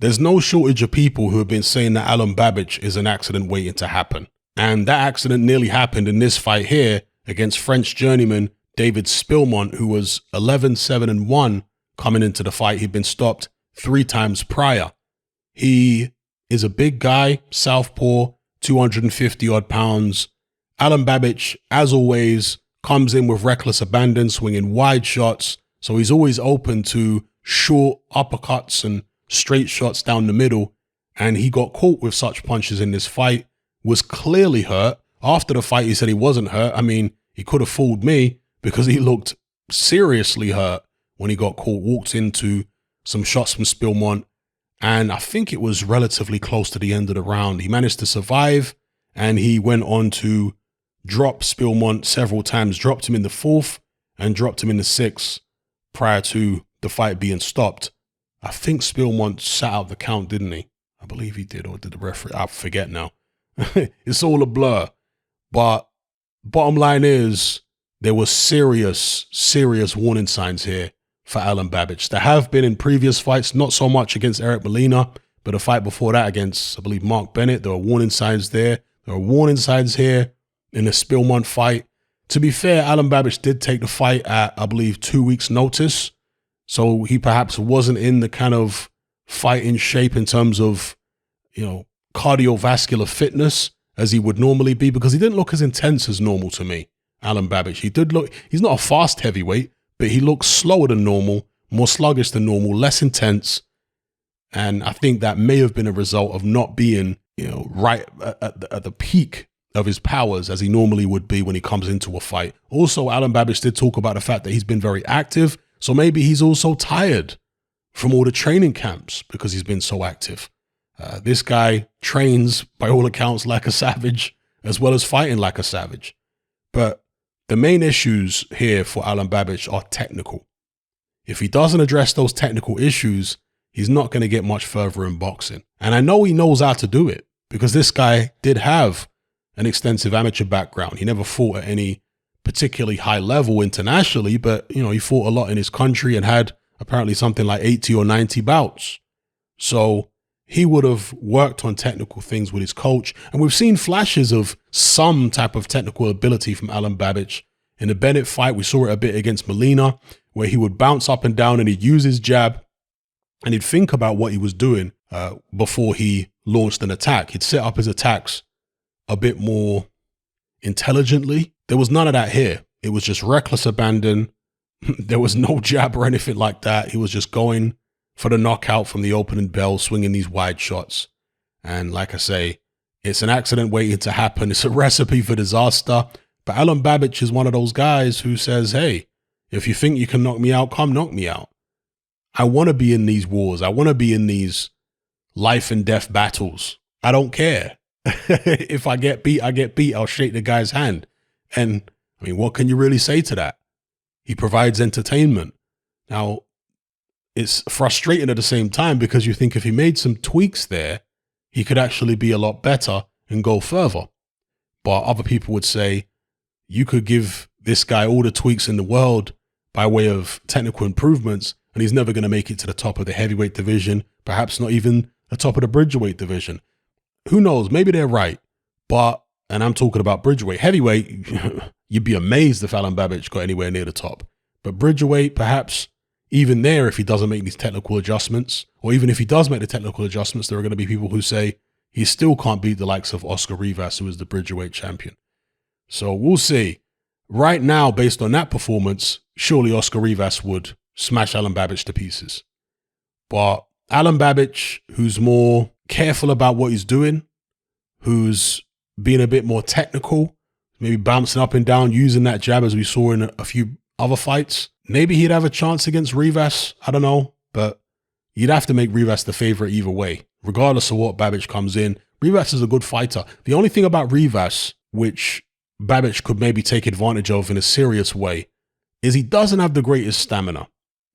there's no shortage of people who have been saying that Alen Babic is an accident waiting to happen. And that accident nearly happened in this fight here against French journeyman David Spilmont, who was 11-7-1 coming into the fight. He'd been stopped 3 times prior. He is a big guy, southpaw, 250 odd pounds. Alen Babic, as always, comes in with reckless abandon, swinging wide shots. So he's always open to short uppercuts and straight shots down the middle. And he got caught with such punches in this fight, was clearly hurt. After the fight, he said he wasn't hurt. I mean, he could have fooled me because he looked seriously hurt when he got caught, walked into some shots from Spilmont. And I think it was relatively close to the end of the round. He managed to survive, and he went on to drop Spilmont several times, dropped him in the 4th and dropped him in the 6th prior to the fight being stopped. I think Spilmont sat out the count, didn't he? I believe he did, or did the referee? I forget now. It's all a blur. But bottom line is, there were serious warning signs here for Alen Babic. There have been in previous fights, not so much against Eric Molina, but a fight before that against, I believe, Mark Bennett. There were warning signs there. There were warning signs here in the Spilmont fight. To be fair, Alen Babic did take the fight at, I believe, 2 weeks' notice. So he perhaps wasn't in the kind of fighting shape in terms of, cardiovascular fitness as he would normally be, because he didn't look as intense as normal to me, Alen Babic. He's not a fast heavyweight, but he looks slower than normal, more sluggish than normal, less intense. And I think that may have been a result of not being, right at the peak of his powers as he normally would be when he comes into a fight. Also, Alen Babic did talk about the fact that he's been very active. So maybe he's also tired from all the training camps because he's been so active. This guy trains, by all accounts, like a savage, as well as fighting like a savage. But the main issues here for Alen Babic are technical. If he doesn't address those technical issues, he's not going to get much further in boxing. And I know he knows how to do it because this guy did have an extensive amateur background. He never fought at any particularly high level internationally, but, he fought a lot in his country and had apparently something like 80 or 90 bouts. So he would have worked on technical things with his coach. And we've seen flashes of some type of technical ability from Alen Babic. In the Bennett fight, we saw it a bit against Molina, where he would bounce up and down and he'd use his jab and he'd think about what he was doing before he launched an attack. He'd set up his attacks a bit more intelligently. There was none of that here. It was just reckless abandon. There was no jab or anything like that. He was just going for the knockout from the opening bell, swinging these wide shots. And like I say, it's an accident waiting to happen. It's a recipe for disaster. But Alen Babic is one of those guys who says, hey, if you think you can knock me out, come knock me out. I want to be in these wars. I want to be in these life and death battles. I don't care. If I get beat, I get beat. I'll shake the guy's hand. And I mean, what can you really say to that? He provides entertainment. Now, it's frustrating at the same time because you think if he made some tweaks there, he could actually be a lot better and go further. But other people would say, you could give this guy all the tweaks in the world by way of technical improvements, and he's never going to make it to the top of the heavyweight division, perhaps not even the top of the bridgerweight division. Who knows? Maybe they're right. But, and I'm talking about bridgerweight. Heavyweight, you'd be amazed if Alen Babic got anywhere near the top. But bridgerweight, perhaps even there, if he doesn't make these technical adjustments, or even if he does make the technical adjustments, there are going to be people who say he still can't beat the likes of Oscar Rivas, who is the bridgerweight champion. So we'll see. Right now, based on that performance, surely Oscar Rivas would smash Alen Babic to pieces. But Alen Babic, who's more careful about what he's doing, who's being a bit more technical, maybe bouncing up and down, using that jab as we saw in a few other fights, maybe he'd have a chance against Rivas. I don't know, but you'd have to make Rivas the favorite either way. Regardless of what Babic comes in, Rivas is a good fighter. The only thing about Rivas, which Babic could maybe take advantage of in a serious way, is he doesn't have the greatest stamina,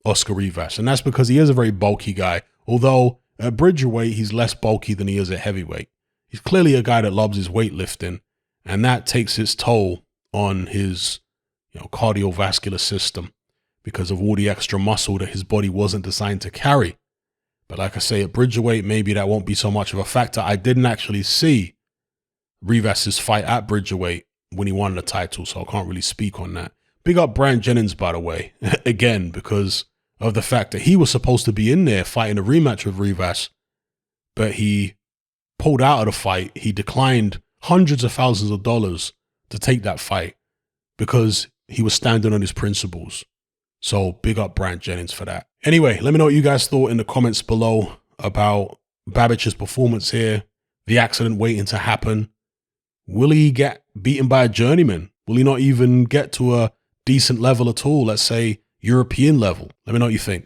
Oscar Rivas. And that's because he is a very bulky guy. Although at bridgerweight, he's less bulky than he is at heavyweight. He's clearly a guy that loves his weightlifting, and that takes its toll on his cardiovascular system because of all the extra muscle that his body wasn't designed to carry. But like I say, at Bridgerweight, maybe that won't be so much of a factor. I didn't actually see Rivas's fight at Bridgerweight when he won the title, so I can't really speak on that. Big up Brand Jennings, by the way, again, because of the fact that he was supposed to be in there fighting a rematch with Rivas, but he pulled out of the fight. He declined hundreds of thousands of dollars to take that fight because he was standing on his principles. So big up Brand Jennings for that. Anyway, let me know what you guys thought in the comments below about Babic's performance here, the accident waiting to happen. Will he get beaten by a journeyman? Will he not even get to a decent level at all? Let's say European level. Let me know what you think.